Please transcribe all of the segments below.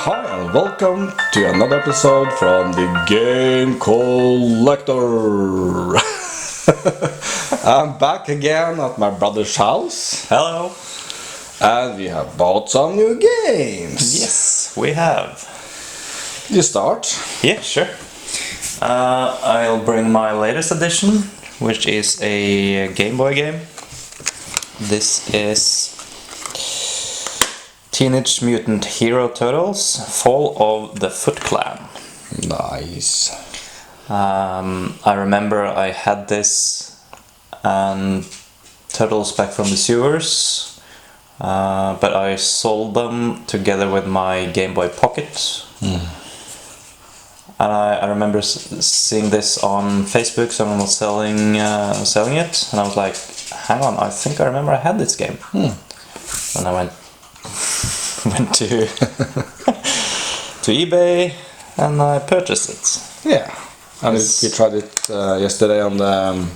Hi and welcome to another episode from the Game Collector. I'm back again at my brother's house. Hello. And we have bought some new games. Yes, we have. You start. Yeah, sure. I'll bring my latest edition, which is a Game Boy game. This is Teenage Mutant Hero Turtles: Fall of the Foot Clan. Nice. I remember I had this and Turtles Back from the Sewers, but I sold them together with my Game Boy Pocket. And I remember seeing this on Facebook. Someone was selling it, and I was like, "Hang on, I think I remember I had this game." And I went to to eBay and I purchased it. Yeah. And we tried it yesterday on the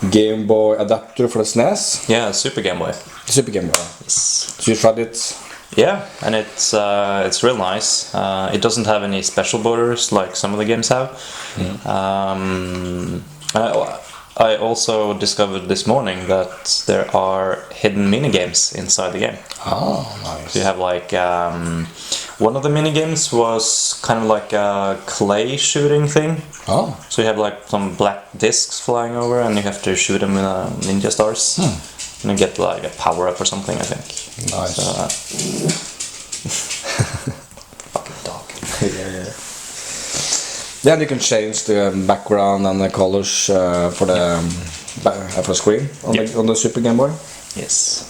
Game Boy adapter for the SNES. Yeah, Super Game Boy. Super Game Boy. Yes. So you tried it? Yeah, and it's real nice. It doesn't have any special borders like some of the games have. I also discovered this morning that there are hidden mini games inside the game. Oh, nice. So you have like one of the mini games was kind of like a clay shooting thing. Oh. So you have like some black discs flying over, and you have to shoot them with ninja stars. And you get like a power up or something, I think. Nice. So, fucking dog. Yeah. Then you can change the background and the colors for the screen on the Super Game Boy. Yes.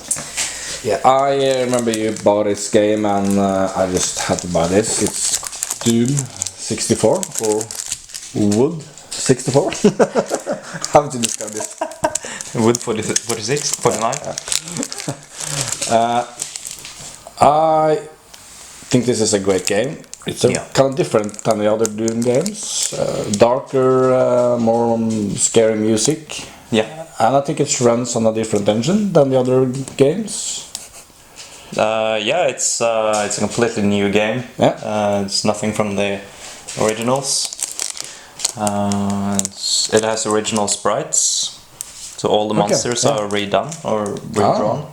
Yeah, I remember you bought this game and I just had to buy this. It's Doom 64 or Wood 64. How would you describe this? Wood 46, 49. I think this is a great game. It's kind of different than the other Doom games. Darker, more scary music. Yeah. And I think it runs on a different engine than the other games. Yeah, it's a completely new game. Yeah. It's nothing from the originals. It has original sprites, so all the monsters are redone or redrawn.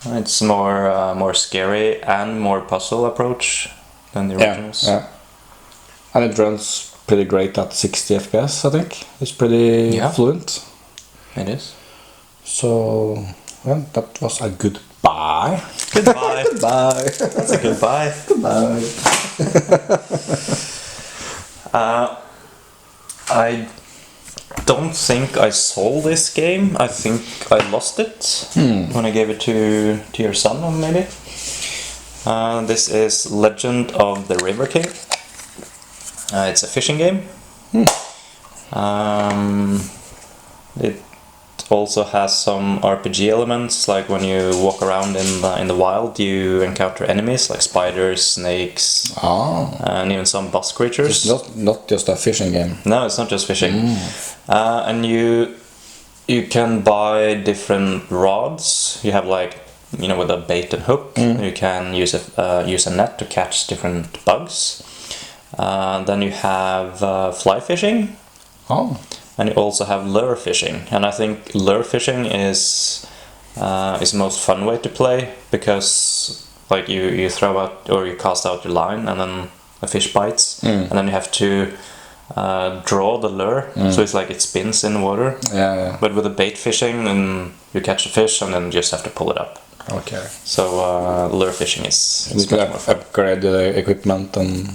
It's more scary and more puzzle approach than the originals. Yeah. And it runs pretty great at 60 FPS, I think. It's pretty fluent. It is. So, well, that was a goodbye. Goodbye. Goodbye. That's a goodbye. Goodbye. I don't think I sold this game. I think I lost it when I gave it to your son, or maybe. This is Legend of the River King. It's a fishing game. It also has some RPG elements, like when you walk around in the wild, you encounter enemies like spiders, snakes, and even some boss creatures. It's not just a fishing game. No, it's not just fishing. And you can buy different rods. You have like, with a bait and hook. You can use a net to catch different bugs. Then you have fly fishing. Oh. And you also have lure fishing, and I think lure fishing is the most fun way to play, because like you throw out or you cast out your line and then a fish bites, and then you have to draw the lure, so it's like it spins in the water. Yeah. But with the bait fishing, then you catch a fish and then you just have to pull it up. Okay. So lure fishing is You can upgrade the equipment and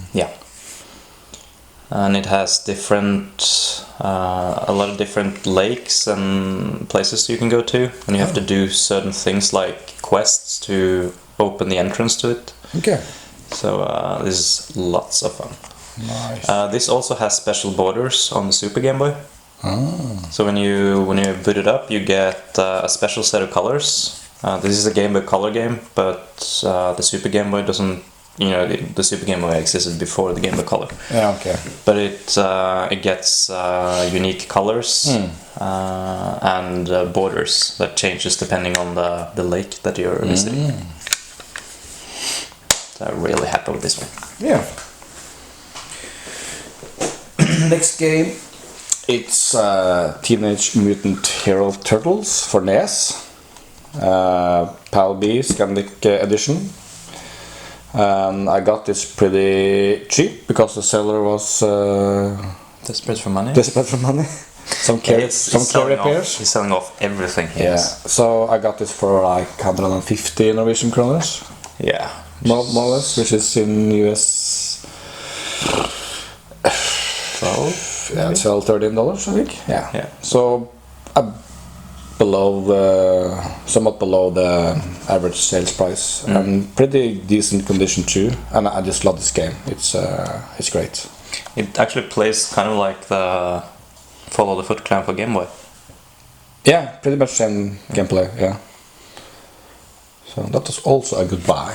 and it has a lot of different lakes and places you can go to, and you have to do certain things like quests to open the entrance to it. Okay. So this is lots of fun. Nice. This also has special borders on the Super Game Boy. So when you boot it up, you get a special set of colors. This is a Game Boy Color game, but the Super Game Boy doesn't. The Super Game Boy existed before the Game Boy Color. Yeah, okay. But it gets unique colors and borders that changes depending on the lake that you're visiting. they're really happy with this one. Yeah. Next game, it's Teenage Mutant Hero Turtles for NES. PAL B Scandic edition. I got this pretty cheap because the seller was Desperate for money. desperate for money. Some care repairs. He's selling off everything. Yeah. So I got this for like 150 Norwegian kroners. Yeah. More or less, which is in US 12. Yeah, it's $13, I think. Yeah. Yeah. So somewhat below the average sales price, and pretty decent condition too. And I just love this game. It's great. It actually plays kind of like the Follow the Foot Clan for Game Boy. Yeah, pretty much same gameplay. Yeah. So that was also a good buy.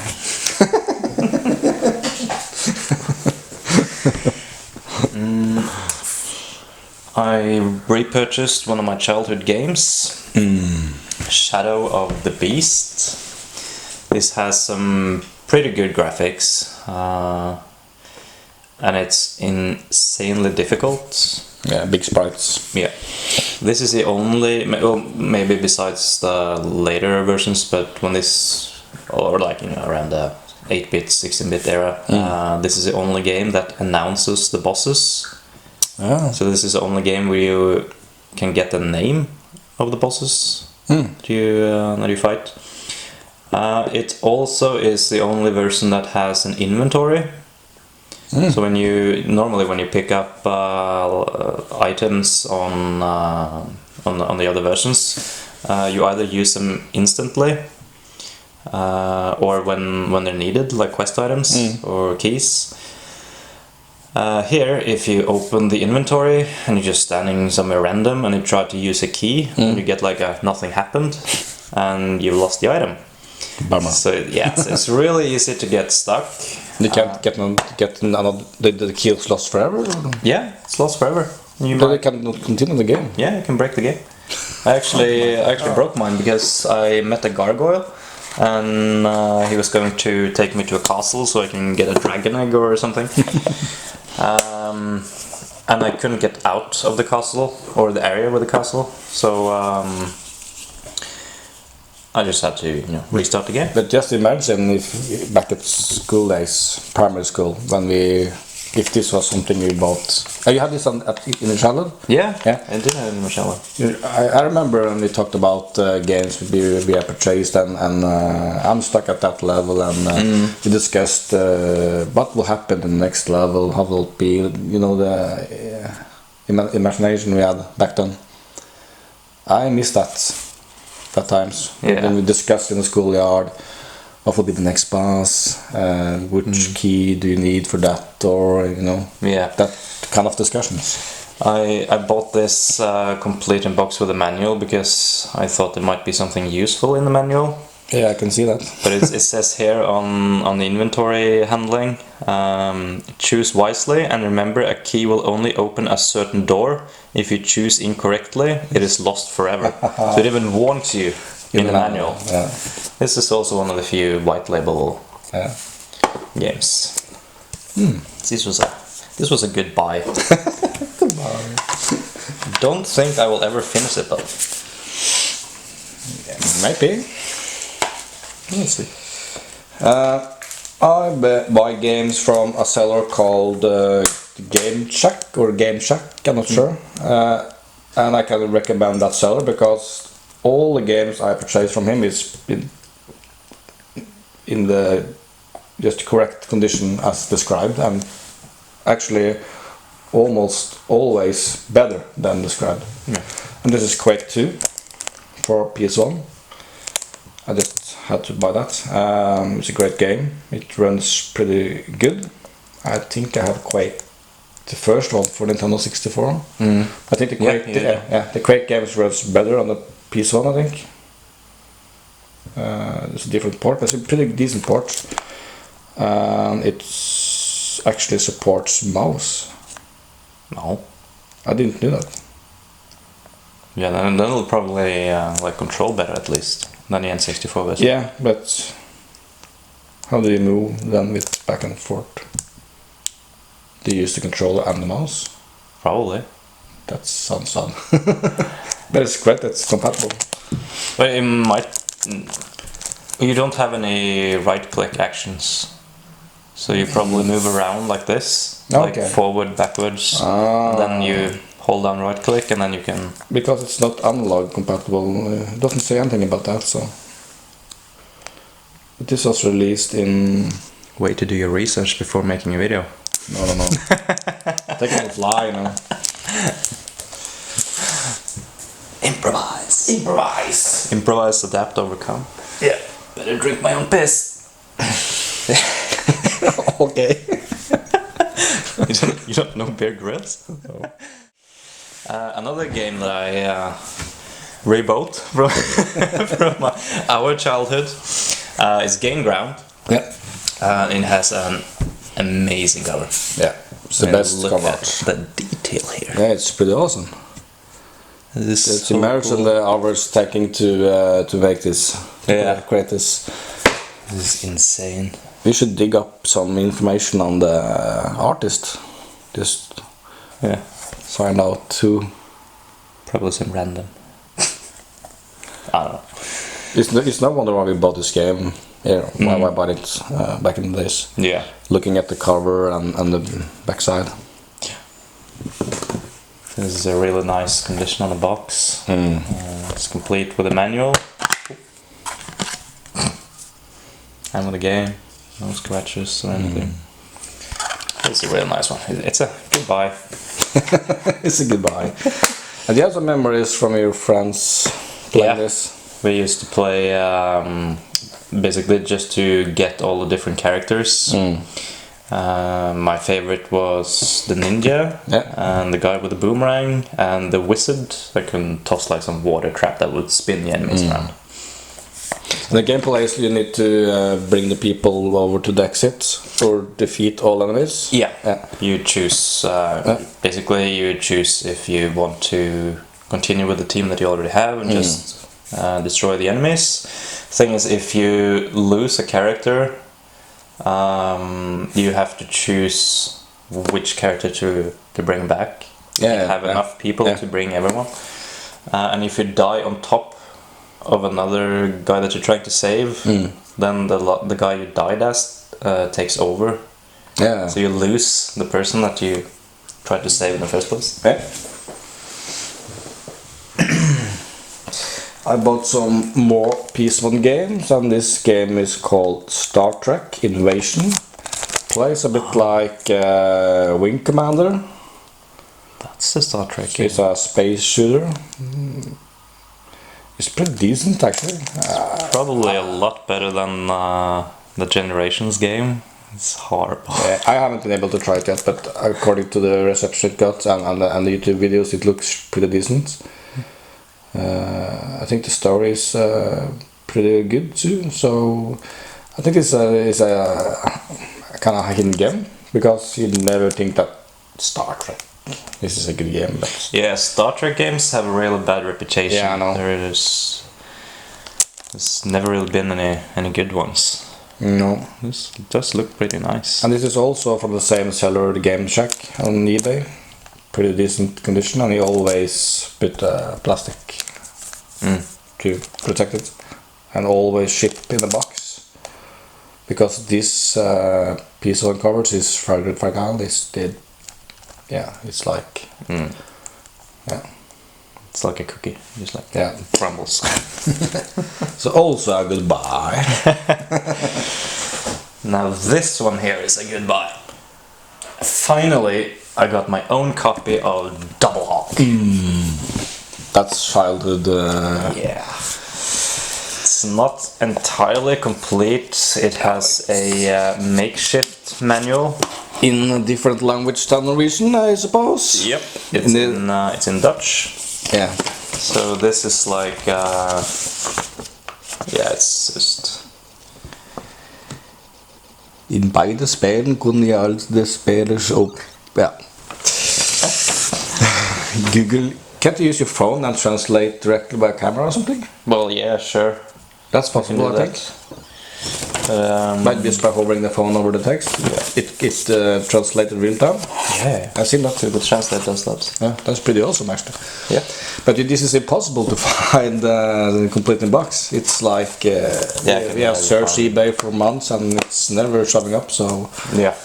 I repurchased one of my childhood games, Shadow of the Beast. This has some pretty good graphics, and it's insanely difficult. Yeah, big sprites. Yeah, this is the only, well, maybe besides the later versions, but when this, or like around the 8-bit, 16-bit era, this is the only game that announces the bosses. Yeah. So this is the only game where you can get the name of the bosses that you fight. It also is the only version that has an inventory. So when you pick up items on the other versions, you either use them instantly or when they're needed, like quest items or keys. Here, if you open the inventory and you're just standing somewhere random and you try to use a key, and you get like a nothing happened and you lost the item. Bummer. So yeah, so it's really easy to get stuck. You can't get another. The key is lost forever. Or? Yeah, it's lost forever. But you cannot continue the game. Yeah, you can break the game. I actually broke mine because I met a gargoyle, and he was going to take me to a castle so I can get a dragon egg or something. And I couldn't get out of the castle or the area with the castle, so I just had to restart the game. But just imagine if back at school days, primary school, if this was something you bought. You had this in the childhood? Yeah, I did have it in my childhood. I remember when we talked about games we had purchased, and I'm stuck at that level, and we discussed what will happen in the next level, how will it be, the imagination we had back then. I miss that times. Yeah. When we discussed in the schoolyard what will be the next boss, which key do you need for that, or that kind of discussions. I bought this complete in box with a manual because I thought there might be something useful in the manual. Yeah, I can see that. But it says here on the inventory handling, choose wisely and remember a key will only open a certain door. If you choose incorrectly, it is lost forever. So it even warns you in the manual. Yeah. This is also one of the few white label games. This was a good buy. Don't think I will ever finish it though. Yeah, maybe. Let's see. I buy games from a seller called Game Shack, I'm not sure. And I can recommend that seller because all the games I purchase from him is in the just correct condition as described, and actually almost always better than described. Yeah. And this is Quake 2 for PS1. I just had to buy that. It's a great game. It runs pretty good. I think I have Quake, the first one for Nintendo 64. I think the Quake, the Quake games runs better on the PS1. I think. It's a different port, but it's a pretty decent port. It actually supports mouse. No. I didn't know that. Yeah, then it'll probably control better at least than the N64 version. Yeah, but How do you move then with back and forth? Do you use the controller and the mouse? Probably. That sounds fun. But it's great that it's compatible. But it might. You don't have any right-click actions, so you probably move around like this, like Okay. forward, backwards. Then you hold down right-click, and then you can. Because it's not analog compatible, it doesn't say anything about that. So this was released in. Way to do your research before making a video. No. Take it on the fly, you know. Improvise. Improvise, adapt, overcome. Yeah. Better drink my own piss. Okay. You don't know Bear Grylls? No. Another game that I rebought from our childhood is Game Ground. Yeah. It has an amazing cover. Yeah. It's the best Look cover. at the detail here. Yeah, it's pretty awesome. This is It's so immersion cool. the hours taking to make this. Yeah. Create this. This is insane. We should dig up some information on the artist. Just Yeah. find out who. Probably some random. I don't know. It's no wonder why we bought this game. Yeah, why I bought it back in the days. Yeah. Looking at the cover and the backside. This is a really nice condition on the box. It's complete with a manual. And with a game. No scratches or anything. It's a really nice one. It's a goodbye. It's a goodbye. And you have some memories from your friends playing this? We used to play basically just to get all the different characters. My favorite was the ninja, and the guy with the boomerang, and the wizard that can toss like some water trap that would spin the enemies around. In the gameplay, you need to bring the people over to the exit or defeat all enemies. Yeah. You choose. Basically, you choose if you want to continue with the team that you already have and just destroy the enemies. Thing is, if you lose a character, you have to choose which character to bring back. You have enough people to bring everyone. And if you die on top of another guy that you're trying to save, then the guy you died as takes over. Yeah. So you lose the person that you tried to save in the first place. Yeah. I bought some more PS1 games, and this game is called Star Trek Invasion. Plays a bit like Wing Commander. That's the Star Trek game. It's a space shooter. It's pretty decent actually. Probably a lot better than the Generations game. It's horrible. I haven't been able to try it yet, but according to the reception it got and the YouTube videos, it looks pretty decent. I think the story is pretty good too, so I think it's a kind of hidden gem, because you never think that Star Trek, this is a good game. But Yeah, Star Trek games have a really bad reputation. Yeah, I know. There's never really been any good ones. no. This does look pretty nice. And this is also from the same seller, the Game Shack on eBay. Pretty decent condition, and he always put plastic to protect it, and always shipped in a box, because this piece of covers is fragile. It's like It's like a cookie, just like crumbles. So also a goodbye. Now this one here is a goodbye. Finally, I got my own copy of Double Hawk. That's childhood. Yeah. It's not entirely complete. It has a makeshift manual. In a different language than Norwegian, I suppose. Yep. It's in Dutch. Yeah. So this is like it's just In beide spelen kunne je al de spelers op. Ja. Google. Can't you use your phone and translate directly by camera or something? well, yeah, sure. That's I can possible, do I think. that. Might be just by hovering the phone over the text. Yeah. It translated real time. Yeah. I've seen that too. The translate does that. Yeah, that's pretty awesome actually. Yeah. But this is impossible to find the complete in box. It's like we have searched eBay for months and it's never showing up. So yeah.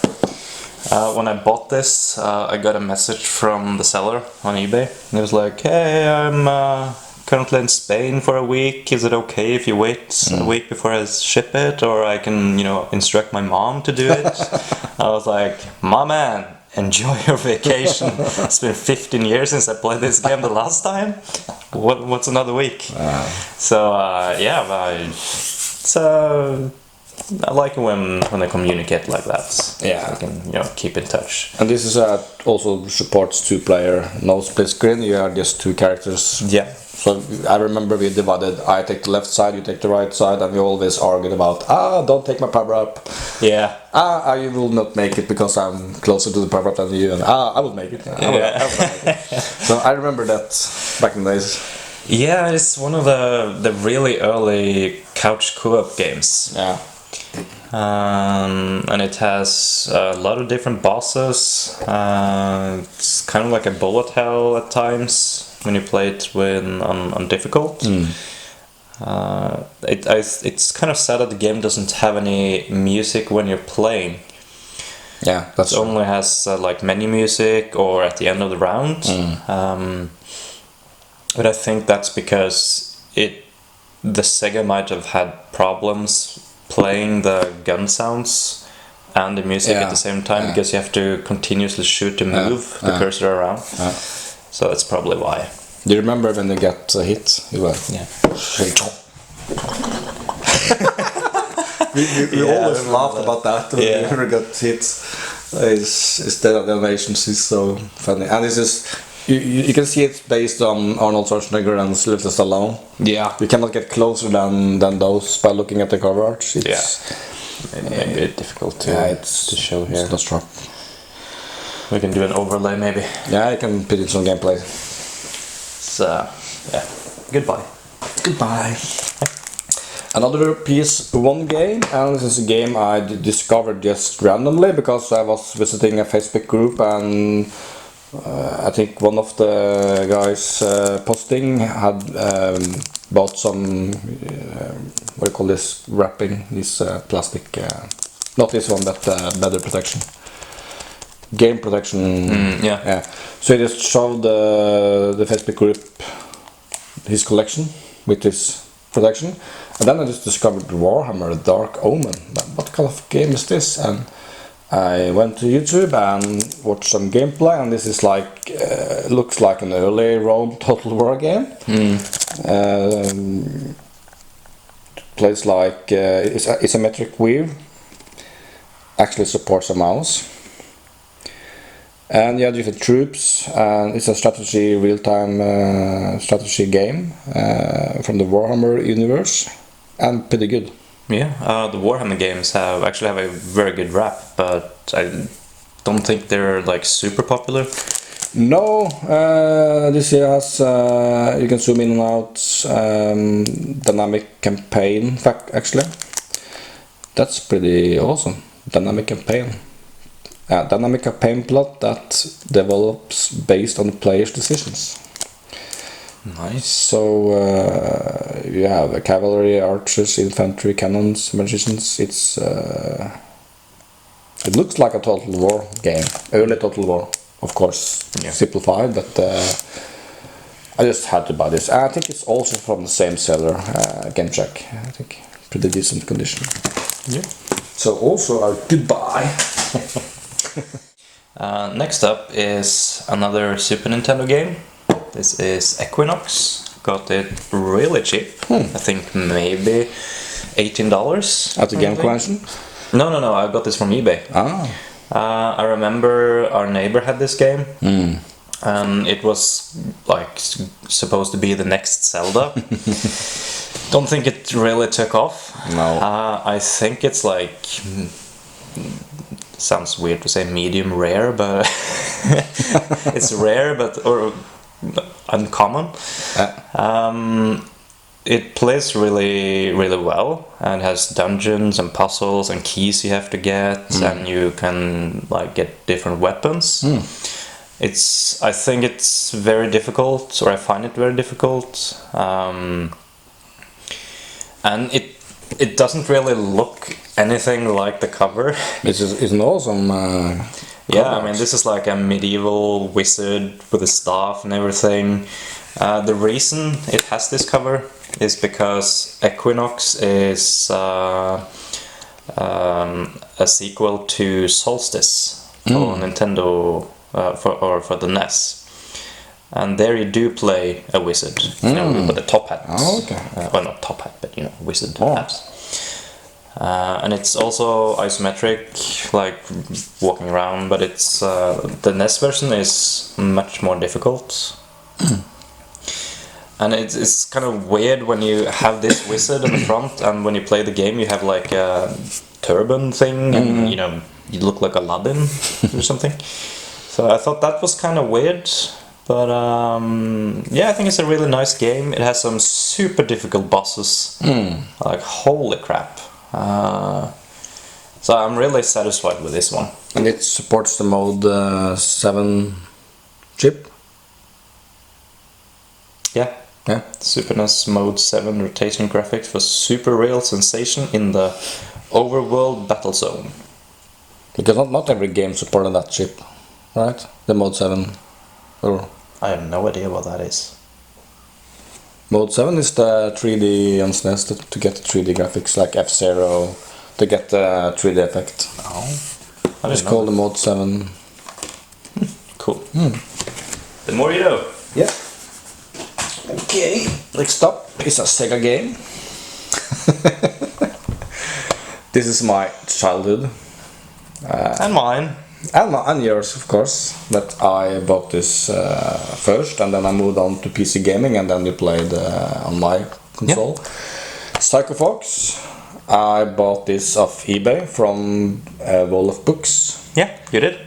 When I bought this, I got a message from the seller on eBay. And it was like, "Hey, I'm currently in Spain for a week. Is it okay if you wait a week before I ship it, or I can, instruct my mom to do it?" I was like, "My man, enjoy your vacation. It's been 15 years since I played this game the last time. What's another week?" So I like it when they communicate like that. Yeah. I can keep in touch. and this is also supports 2-player, no split screen. You are just 2 characters. Yeah. So I remember we divided. I take the left side, you take the right side, and we always argued about don't take my power up. Yeah. I will not make it because I'm closer to the power up than you, and I will make it. I will make it. So I remember that back in the days. Yeah, it's one of the really early couch co-op games. Yeah. And it has a lot of different bosses. It's kind of like a bullet hell at times when you play it on difficult. It's kind of sad that the game doesn't have any music when you're playing. Yeah, that's It only has like menu music or at the end of the round. But I think that's because the Sega might have had problems playing the gun sounds and the music at the same time, because you have to continuously shoot to move the cursor around. So that's probably why. Do you remember when you get hit? You were we always laughed about that when we ever got hit. Instead of the animations, is so funny, and this is. You can see it's based on Arnold Schwarzenegger and Sylvester Stallone. Yeah. You cannot get closer than those by looking at the cover art. It's maybe it's difficult to show here. It's not strong. We can do an overlay maybe. Yeah, I can put in some gameplay. So, goodbye. Goodbye. Another PS1 game, and this is a game I discovered just randomly because I was visiting a Facebook group, and I think one of the guys posting had bought some what do you call this wrapping, this plastic, not this one, but better protection, game protection. Yeah. So he just showed the Facebook group his collection with this protection, and then I just discovered Warhammer Dark Omen. What kind of game is this? And I went to YouTube and watched some gameplay, and this is like looks like an early Rome Total War game. Plays like it's isometric view. Actually supports a mouse, and you have different troops, and it's a strategy, real-time strategy game from the Warhammer universe, and pretty good. Yeah, the Warhammer games have a very good rap, but I don't think they're like super popular. No, this here has you can zoom in and out, dynamic campaign. Actually, that's pretty awesome. Dynamic campaign plot that develops based on the player's decisions. Nice. So you have cavalry, archers, infantry, cannons, magicians. It looks like a Total War game, early Total War, of course, simplified. But I just had to buy this. I think it's also from the same seller, Game Check. I think pretty decent condition. Yeah. So also a goodbye. Next up is another Super Nintendo game. This is Equinox. Got it really cheap. I think maybe $18. At the game convention? No. I got this from eBay. I remember our neighbor had this game. And it was like supposed to be the next Zelda. Don't think it really took off. No. I think it's like, sounds weird to say medium rare, but it's rare, or uncommon. it plays really really well and has dungeons and puzzles and keys you have to get, and you can like get different weapons. I think it's very difficult, or I find it very difficult, and it doesn't really look anything like the cover. It's an awesome. Yeah, I mean, this is like a medieval wizard with a staff and everything. The reason it has this cover is because Equinox is a sequel to Solstice for Nintendo, for the NES. And there you do play a wizard, you know, with a top hat. Oh, okay. Well, not top hat, but, you know, wizard hat. And it's also isometric, like walking around, but it's the NES version is much more difficult. And it's kind of weird when you have this wizard in the front, and when you play the game you have like a turban thing, and you know, you look like Aladdin or something. So I thought that was kind of weird, but yeah, I think it's a really nice game. It has some super difficult bosses, like holy crap. So I'm really satisfied with this one. And it supports the mode 7 chip. Yeah. Yeah. Super NES Mode 7 rotation graphics for super real sensation in the overworld battle zone. Because not every game supported that chip, right? The mode 7. Or I have no idea what that is. mode 7 is the 3D on SNES to get the 3D graphics, like F-Zero, to get the 3D effect. Oh. It's called the mode 7. Cool. The more you know. Yeah. Okay, next up is a Sega game. This is my childhood. And mine. And yours, of course. But I bought this first, and then I moved on to PC gaming, and then you played on my console. Psycho Fox. I bought this off eBay from Wall of Books. Yeah, you did.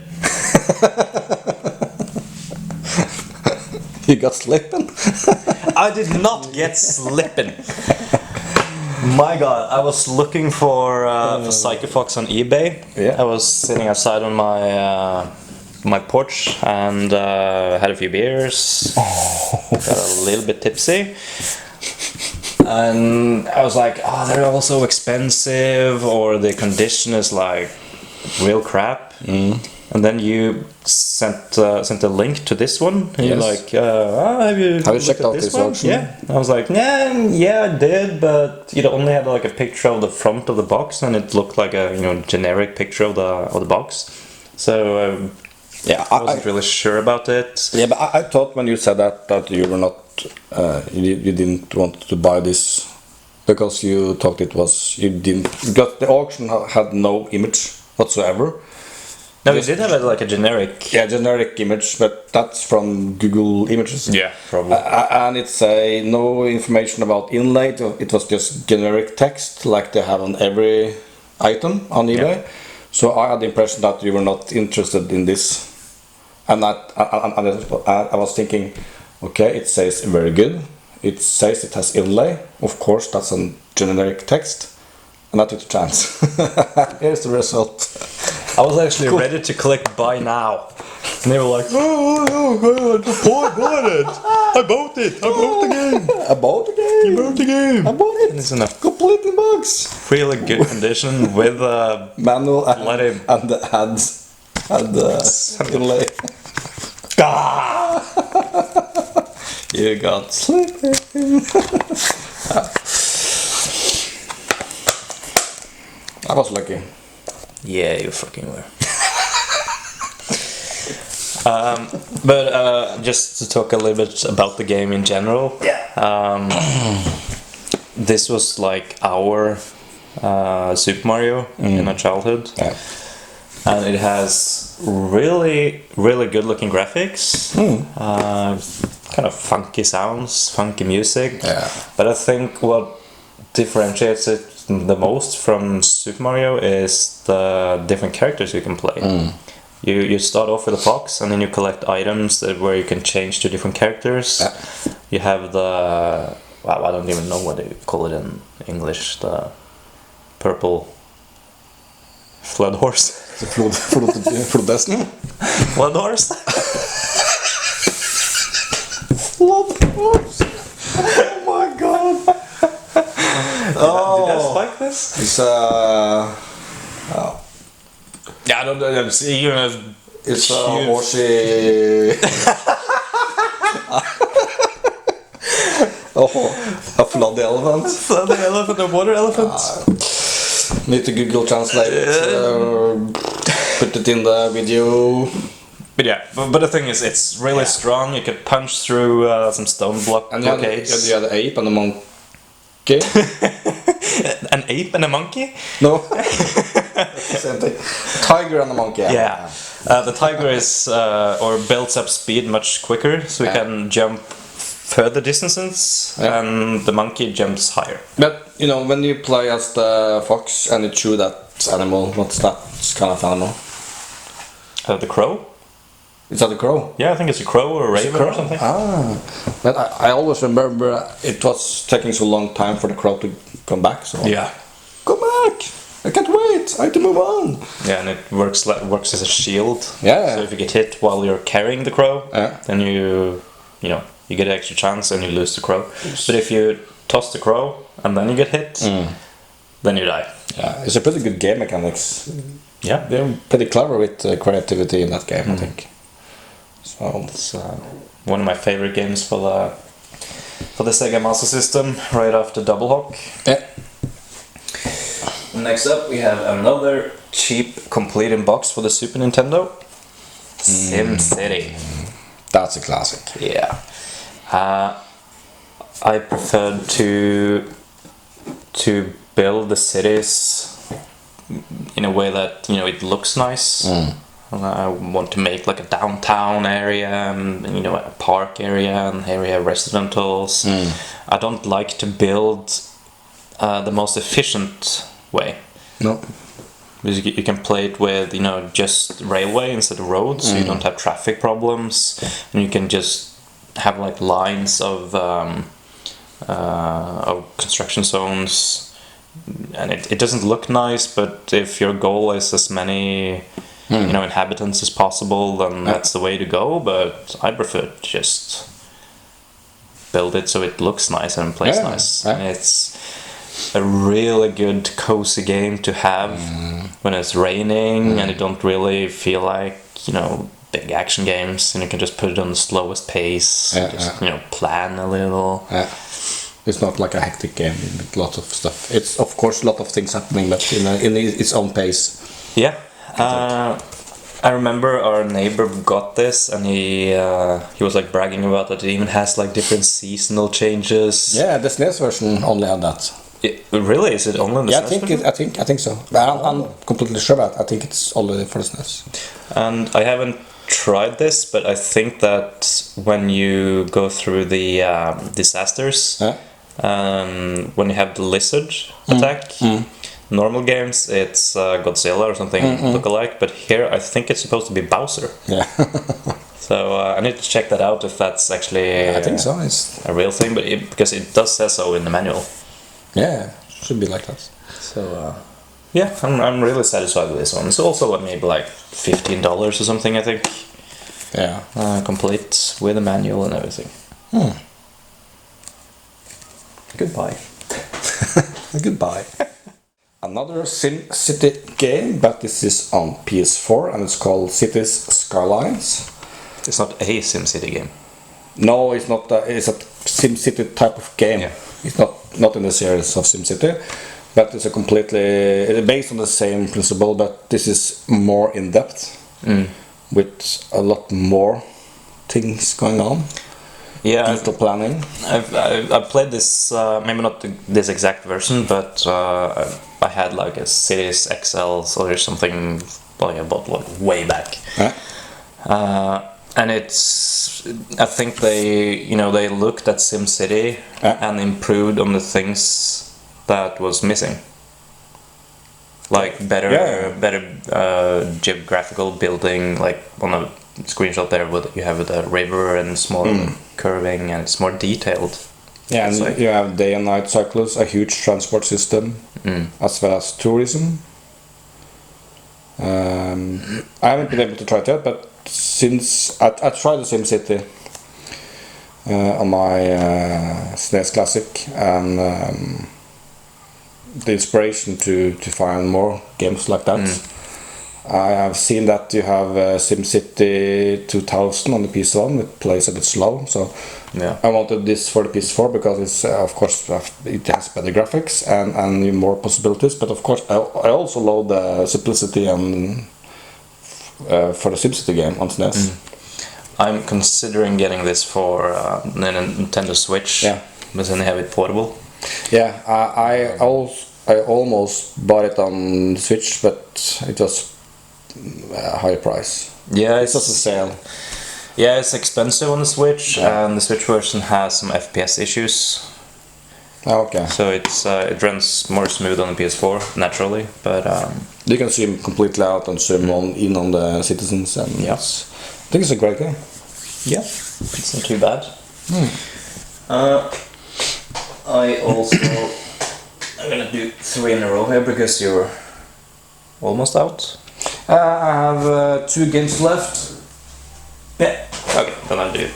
You got slipping? I did not get slipping. My god, I was looking for Psycho Fox on eBay. Yeah. I was sitting outside on my porch and had a few beers. Got a little bit tipsy. And I was like, oh, they're all so expensive, or the condition is like real crap. And then you sent a link to this one, and you're like, have you checked out this auction? Yeah. I was like, yeah, I did, but it only had like a picture of the front of the box, and it looked like a generic picture of the box. So yeah, I wasn't really sure about it. Yeah, but I thought when you said that you were not, you didn't want to buy this because you thought it was, you didn't, because the auction had no image whatsoever. No, it did have like a generic. Yeah, generic image, but that's from Google Images. Yeah, probably. And it's no information about inlay. It was just generic text like they have on every item on eBay. Yeah. So I had the impression that you were not interested in this. And I was thinking, okay, it says very good. It says it has inlay. Of course, that's a generic text. And I took the chance. Here's the result. I was actually ready to click buy now. And they were like, oh god, I bought it. I bought it. I bought the game. I bought the game. You bought the game. I bought it. It's in a complete in box. Really good condition with a manual and the ads and the inlay. You got slipping. I was lucky. Yeah, you fucking were. But just to talk a little bit about the game in general. Yeah. This was like our Super Mario in our childhood. Yeah. And it has really, really good looking graphics. Kind of funky sounds, funky music. Yeah. But I think what differentiates it the most from Super Mario is the different characters you can play. You start off with a fox, and then you collect items where you can change to different characters. You have the wow, I don't even know what they call it in English. The purple flood horse. The flodhesten. Flood horse. Flood horse. Oh my god. Did I spike this? It's Yeah, I don't know. it's a horsey. Oh, a flood elephant. Flood elephant, a water elephant. Need to Google Translate. Put it in the video. But yeah, but the thing is, it's really strong. You can punch through some stone blockades. You had the ape and the monkey. An ape and a monkey? No. Same thing. Tiger and the monkey. Yeah. The tiger is or builds up speed much quicker, so he can jump further distances, and the monkey jumps higher. But you know, when you play as the fox and you chew that animal, what's that kind of animal? The crow? Is that a crow? Yeah, I think it's a crow or a raven or something. Ah, but I always remember it was taking so long time for the crow to come back. So Yeah. come back! I can't wait. I have to move on. Yeah, and it works as a shield. Yeah. So if you get hit while you're carrying the crow, Yeah. then you get an extra chance and you lose the crow. But if you toss the crow and then you get hit, then you die. Yeah, it's a pretty good game mechanics. Yeah. They're pretty clever with creativity in that game, I think. So It's one of my favorite games for the Sega Master System, right after Double Hawk. yeah. Next up, we have another cheap complete in box for the Super Nintendo. SimCity. That's a classic. Yeah. I preferred to build the cities in a way that it looks nice. I want to make like a downtown area, and a park area, and area residentials. I don't like to build the most efficient way. No. Because you can play it with just railway instead of roads, so you don't have traffic problems, and you can just have like lines of construction zones, and it doesn't look nice. But if your goal is as many inhabitants as possible, then that's the way to go. But I prefer to just build it so it looks nice and plays nice. Yeah. And it's a really good cozy game to have when it's raining and you don't really feel like big action games, and you can just put it on the slowest pace, plan a little. It's not like a hectic game with lots of stuff. It's of course a lot of things happening, but in its own pace. Yeah. I remember our neighbor got this, and he was like bragging about that. It even has like different seasonal changes. Yeah, the SNES version only had that. Really? Is it only on the Yeah, SNES version? I think so. But I'm completely sure about it. I think it's only for SNES. And I haven't tried this, but I think that when you go through the disasters, when you have the lizard attack, normal games it's Godzilla or something look-alike, but here I think it's supposed to be Bowser. Yeah. So I need to check that out if that's actually I think so. It's a real thing, but because it does say so in the manual. yeah, should be like that. So yeah, I'm really satisfied with this one. It's also maybe like $15 or something, I think. Yeah. Complete with a manual and everything. Goodbye. Goodbye. Another SimCity game, but this is on PS4 and it's called Cities Skylines. It's not a SimCity game. No, it's not. It's a SimCity type of game. Yeah. It's not in the series of SimCity, but it's it's based on the same principle, but this is more in depth with a lot more things going on. Yeah, Detail planning. I've played this, maybe not this exact version, but I had like a Cities XL or something like I bought way back. And I think they looked at SimCity and improved on the things that was missing. Like better geographical building, like on a screenshot there, you have the river and it's more curving and it's more detailed. Yeah, and It's like- you have day and night cycles, a huge transport system, as well as tourism. I haven't been able to try it yet, but since I tried the SimCity on my SNES Classic, and the inspiration to find more games like that. I have seen that you have SimCity 2000 on the PS1. It plays a bit slow, so Yeah. I wanted this for the PS4 because it's of course it has better graphics and more possibilities. But of course, I also love the simplicity and for the SimCity game on SNES. I'm considering getting this for the Nintendo Switch. Yeah. But then they have it portable. Yeah, I almost bought it on the Switch, but it was a higher price. Yeah, It was a sale. Yeah, it's expensive on the Switch, and the Switch version has some FPS issues. Oh, okay. So it runs more smooth on the PS4 naturally, but You can zoom completely out and zoom in on the citizens, and Yeah. I think it's a great game. yeah, it's not too bad. I also I'm gonna do 3 in a row here because you're almost out. I have 2 games left. Yeah. Okay, then I'll do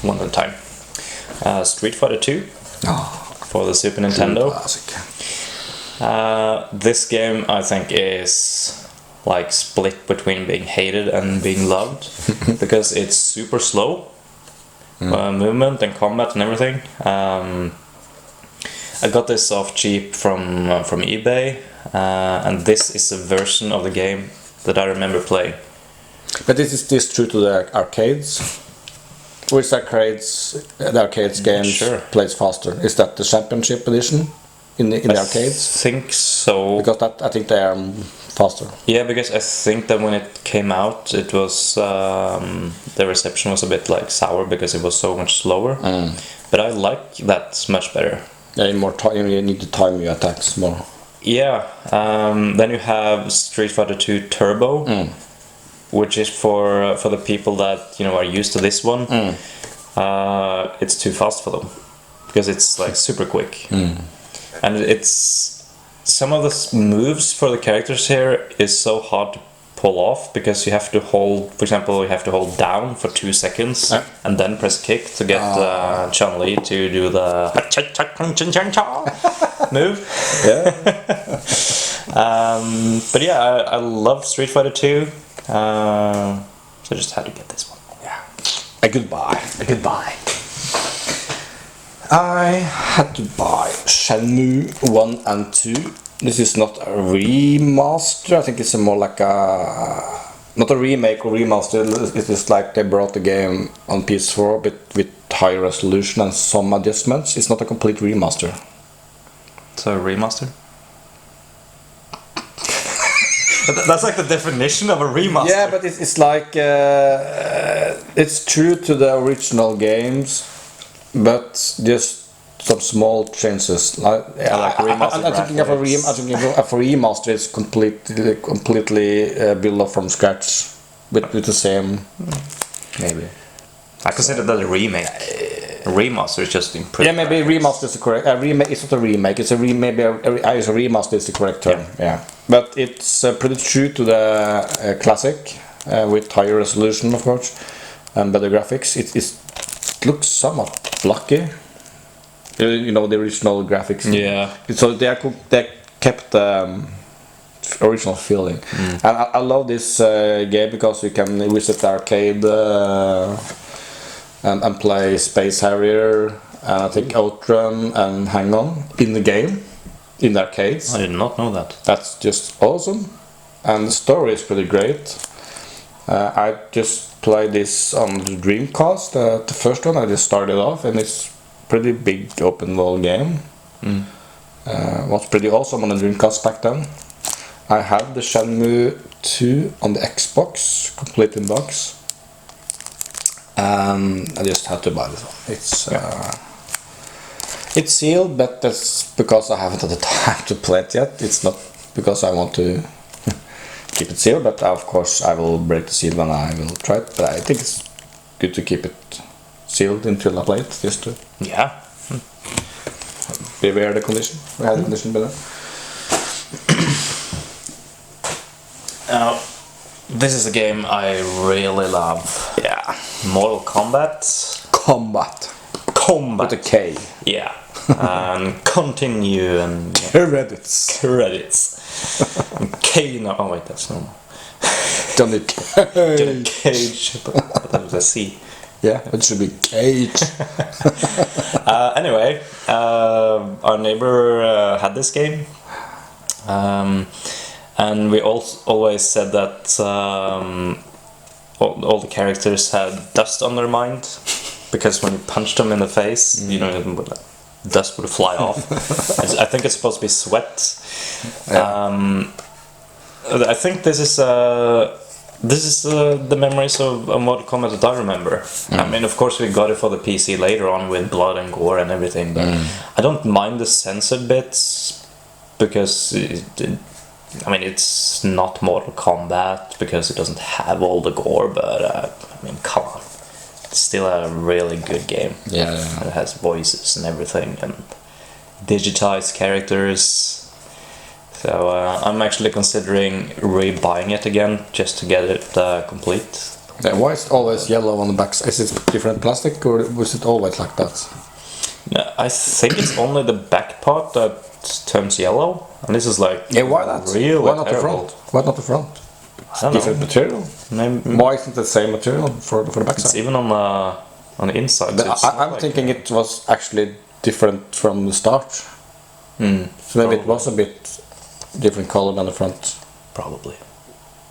one at a time. Street Fighter 2 for the Super Nintendo. Classic. This game I think is like split between being hated and being loved because it's super slow movement and combat and everything. I got this off cheap from eBay, and this is a version of the game that I remember playing. But is this true to the arcades? Which the arcades games Sure. plays faster? Is that the Championship edition in the arcades? I think so. Because I think they are faster. Yeah, because I think that when it came out, it was the reception was a bit like sour because it was so much slower. But I like that much better. Yeah, more time. You need to time your attacks more. Yeah. Then you have Street Fighter 2 Turbo, which is for the people that are used to this one. It's too fast for them because it's like super quick, and it's some of the moves for the characters here is so hard to pull off because you have to hold, for example, you have to hold down for 2 seconds and then press kick to get Chun-Li to do the move. Yeah. But yeah, I love Street Fighter 2, so I just had to get this one. Yeah. A goodbye. A goodbye. I had to buy Shenmue 1 and 2. This is not a remaster. I think it's more like not a remake or remaster. It is like they brought the game on PS4 but with higher resolution and some adjustments. It's not a complete remaster. So a remaster? That's like the definition of a remaster. Yeah, but it's like it's true to the original games, but just some small changes. Like remaster I'm thinking of a graphics. I'm thinking of a remaster. It's completely built up from scratch with the same. Maybe. I consider that a remake. A remaster is just improved. Yeah, maybe remaster is the correct. Remake. It's not a remake. It's a maybe a remaster is the correct term. Yeah, but it's pretty true to the classic with higher resolution, of course, and better graphics. It looks somewhat blocky. The original graphics. Yeah. So they kept the original feeling, and I love this game because you can visit the arcade and play Space Harrier and I think Outrun and Hang On in the game, in the arcades. I did not know that. That's just awesome, and the story is pretty great. I just played this on the Dreamcast, the first one. I just started off, and it's pretty big open world game. Was pretty awesome on the Dreamcast back then. I had the Shenmue 2 on the Xbox, complete in box. I just had to buy this one. It's sealed, but that's because I haven't had the time to play it yet. It's not because I want to keep it sealed, but of course I will break the seal when I will try it. But I think it's good to keep it sealed until I play it, just to Yeah. Beware the condition. We had the condition better. Now, this is a game I really love. Yeah. Mortal Kombat. Kombat. Kombat. With a K. Yeah. And continue and Credits. credits. K. No, oh wait, that's normal. Johnny Johnny Cage. Cage, but that was a C. Yeah, it should be Cage. Anyway, our neighbor had this game, and we always said that all the characters had dust on their mind, because when you punched them in the face, you know, dust would fly off. I think it's supposed to be sweat. Yeah. I think this is the memories of Mortal Kombat that I remember. I mean, of course, we got it for the PC later on with blood and gore and everything, but I don't mind the censored bits because I mean, it's not Mortal Kombat because it doesn't have all the gore, but I mean, come on, it's still a really good game. Yeah. It has voices and everything and digitized characters. So I'm actually considering rebuying it again just to get it complete. Yeah, why is it always yellow on the back? Is it different plastic or was it always like that? No, I think it's only the back part that turns yellow, and this is like Why that? Really why not terrible. the front? Why not the front? I don't Different know. material. Maybe Why isn't it the same material for the it's backside? even on the inside. so it's not I'm like- thinking it was actually different from the start. So maybe it was a bit different color than the front. Probably.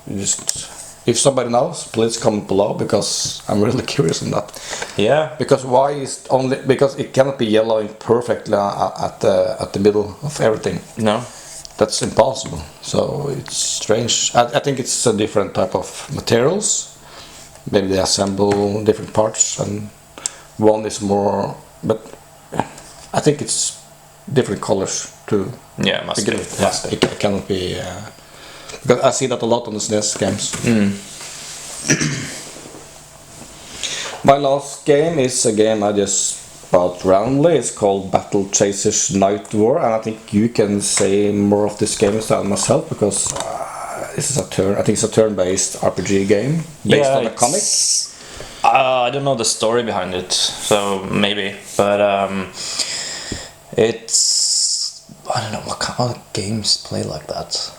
Just if somebody knows, please comment below because I'm really curious on that. Yeah. Because why is only because it cannot be yellowing perfectly at the middle of everything. No. That's impossible. So it's strange. I think it's a different type of materials. Maybe they assemble different parts, and one is more. But I think it's different colors too. Yeah, it must be. Yeah. It cannot be. Because I see that a lot on the SNES games. My last game is a game I just bought randomly. It's called Battle Chasers Night War, and I think you can say more of this game than myself because this is I think it's a turn-based RPG game based on a comic. I don't know the story behind it, so maybe, but it's I don't know what kind of games play like that.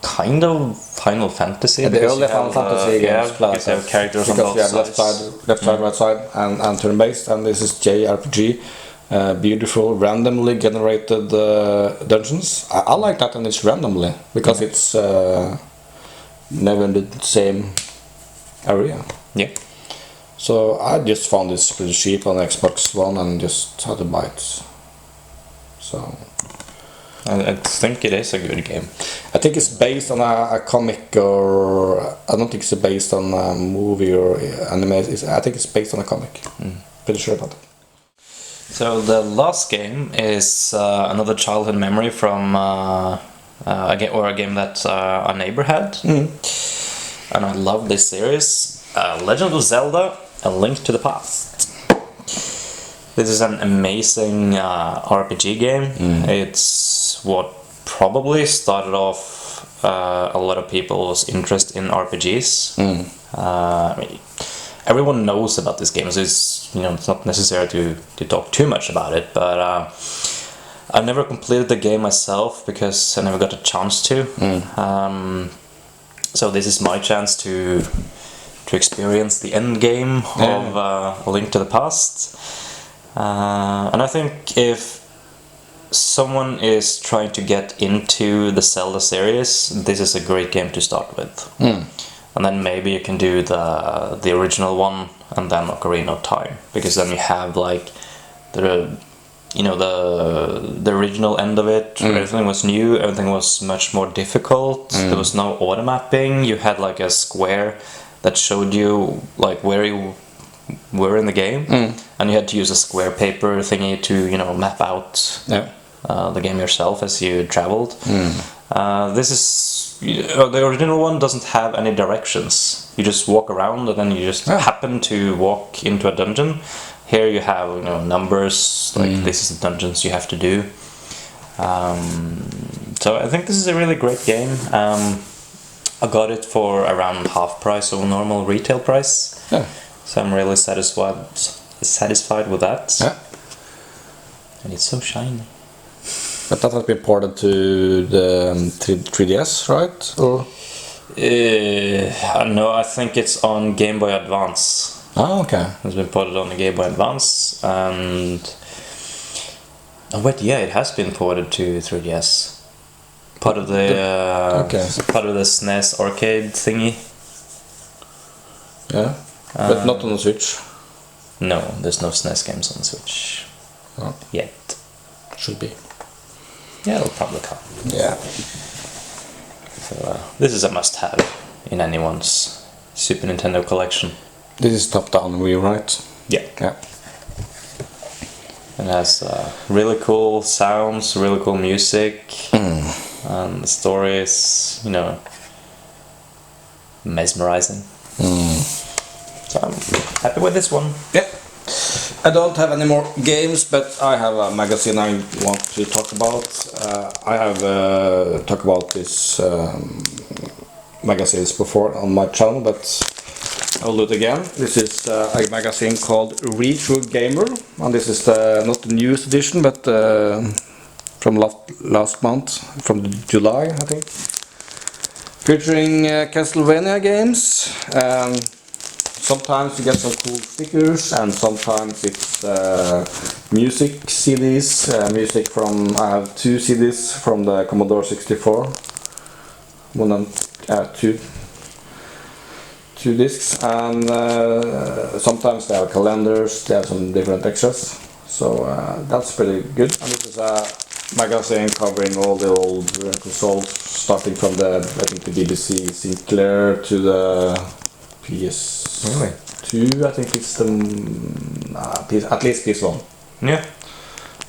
Kind of Final Fantasy. The because early you Final have, Fantasy games play because you have characters on because both you have sides. left side, right side, and turn-based, and this is JRPG. Beautiful, randomly generated dungeons. I like that, and it's randomly because it's never in the same area. Yeah. So I just found this pretty cheap on Xbox One and just had to buy it. So I think it is a good game. I think it's based on a comic, or I don't think it's based on a movie or anime. I think it's based on a comic. Pretty sure about it. So the last game is another childhood memory from a game that a neighbor had, and I love this series, Legend of Zelda: A Link to the Past. This is an amazing RPG game. It's what probably started off a lot of people's interest in RPGs. I mean, everyone knows about this game, so it's not necessary to talk too much about it. But I never completed the game myself because I never got a chance to. So this is my chance to experience the end game of A Link to the Past. And I think if someone is trying to get into the Zelda series, this is a great game to start with. And then maybe you can do the original one and then Ocarina of Time, because then you have like the original end of it. Everything was new, everything was much more difficult. There was no auto mapping. You had like a square that showed you like where you were in the game, and you had to use a square paper thingy to map out the game yourself as you traveled. This is the original one doesn't have any directions. You just walk around and then you just happen to walk into a dungeon, Here you have, you know, numbers, like this is the dungeons you have to do. So I think this is a really great game. I got it for around half price of normal retail price. Yeah. So I'm really satisfied with that. Yeah. And it's so shiny. But that has been ported to the 3DS, right? Or No, I think it's on Game Boy Advance. oh, okay. It's been ported on the Game Boy Advance, and oh wait, yeah, it has been ported to 3DS. Part of the part of the SNES arcade thingy. Yeah, but not on the Switch. No, there's no SNES games on the Switch yet. Should be. Yeah, it'll probably come. Yeah. So this is a must-have in anyone's Super Nintendo collection. This is top-down view, right? Yeah. Yeah. It has really cool sounds, really cool music, and the story is, you know, mesmerizing. So I'm happy with this one. Yeah. I don't have any more games, but I have a magazine I want to talk about. I have talked about this magazines before on my channel, but I'll do it again. This is a magazine called Retrogamer, and this is not the newest edition, but from last month, from July, I think. Featuring Castlevania games. Sometimes you get some cool stickers, and sometimes it's music CDs. Music from, I have 2 CDs from the Commodore 64. One and two discs, and sometimes they have calendars. They have some different extras. So that's pretty good. And this is a magazine covering all the old consoles, starting from the, I think, the BBC Sinclair to the PS2, I think it's the at least PS1. Yeah.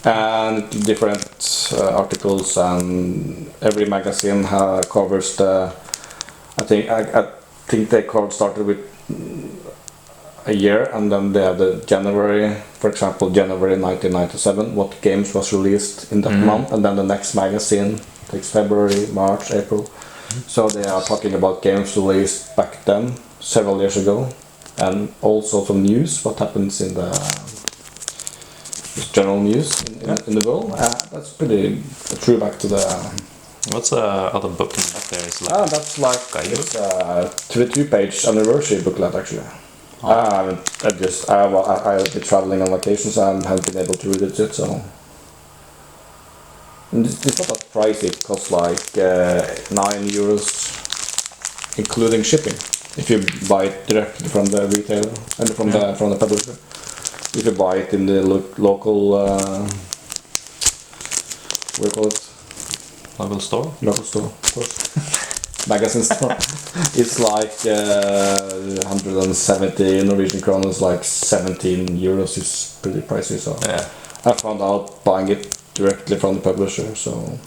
And different articles, and every magazine covers the. I think they started with a year, and then they have the January, for example, January 1997, what games was released in that month, and then the next magazine takes February, March, April. So they are talking about games released back then, several years ago, and also some news, what happens in the general news in the world. That's pretty true back to the. What's the other book in back there? Is like that's like it's a 32-page anniversary booklet actually. I've been traveling on vacations and haven't been able to read it yet, so. And it's not that pricey. It costs like €9, including shipping. If you buy it directly from the retailer and from the publisher. If you buy it in the local, what do you call it? Local store? Local store, of course. Magazine store. It's like 170 Norwegian kroners, like €17. It's pretty pricey, so Yeah. I found out buying it directly from the publisher. So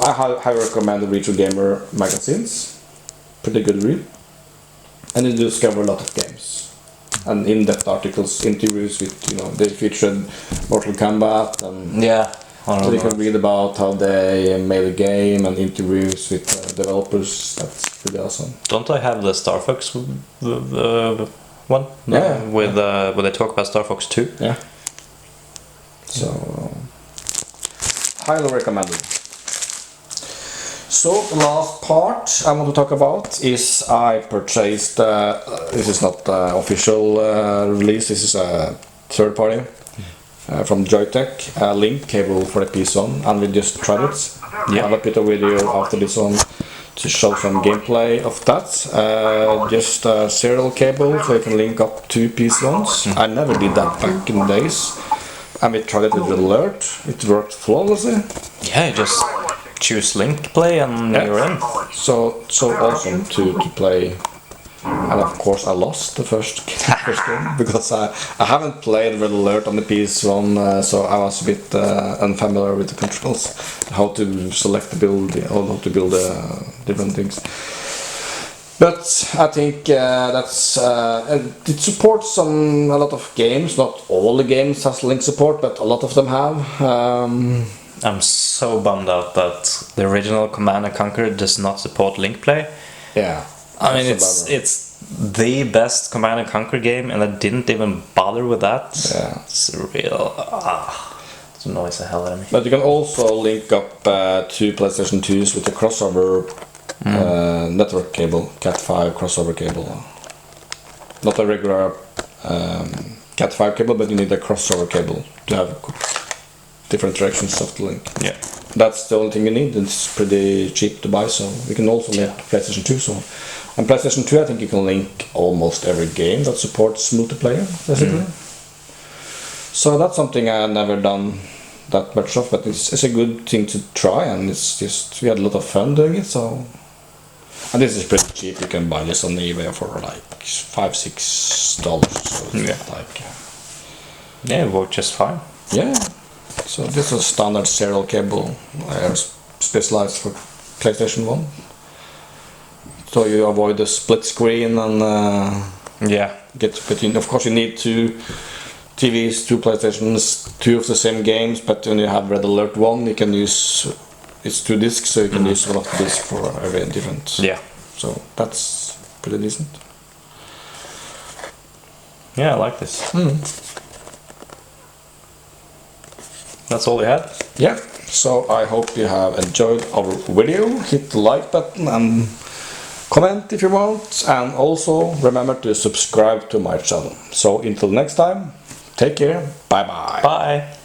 I highly recommend the Retrogamer magazines. Pretty good read, and you discover a lot of games and in-depth articles, interviews with, you know, they featured Mortal Kombat, and so you can read about how they made a game and interviews with developers. That's pretty awesome. Don't I have the Star Fox one? Yeah. With where they talk about Star Fox 2? Yeah. So highly recommended. So the last part I want to talk about is I purchased. This is not official release. This is a third party from Joytech. A Link cable for the PS1, and we just tried it. I will put a video after this one to show some gameplay of that. Just a serial cable, so you can link up 2 PS1s. I never did that back in the days. And we tried it with Alert. It worked flawlessly. Yeah, you just choose Link Play and you're in. So awesome to play. And of course I lost the first game because I haven't played Red Alert on the PS1, so I was a bit unfamiliar with the controls, how to select the build, or how to build different things. But I think that's it supports a lot of games. Not all the games has link support, but a lot of them have. I'm so bummed out that the original Command and Conquer does not support link play. Yeah, I mean that's a it's the best Command and Conquer game, and I didn't even bother with that. Yeah. It's real. It annoys the hell out of me. But you can also link up two PlayStation 2s with a crossover network cable, Cat5 crossover cable. Not a regular Cat5 cable, but you need a crossover cable to have different directions of the link. Yeah. That's the only thing you need. It's pretty cheap to buy, so we can also link PlayStation 2. So on PlayStation 2, I think you can link almost every game that supports multiplayer, basically. So that's something I've never done that much of, but it's a good thing to try, and it's just we had a lot of fun doing it. So, and this is pretty cheap. You can buy this on eBay for like $5-6. So Yeah. like Yeah, it worked just fine. yeah. So this is a standard serial cable, specialized for PlayStation 1. So you avoid the split screen and Yeah. get in. Of course, you need two TVs, two PlayStations, two of the same games. But when you have Red Alert 1, you can use it's 2 discs, so you can use one of the discs for every different. Yeah. So that's pretty decent. Yeah, I like this. That's all we had. Yeah. So I hope you have enjoyed our video. Hit the like button and comment if you want, and also remember to subscribe to my channel. So until next time, take care, bye bye. Bye.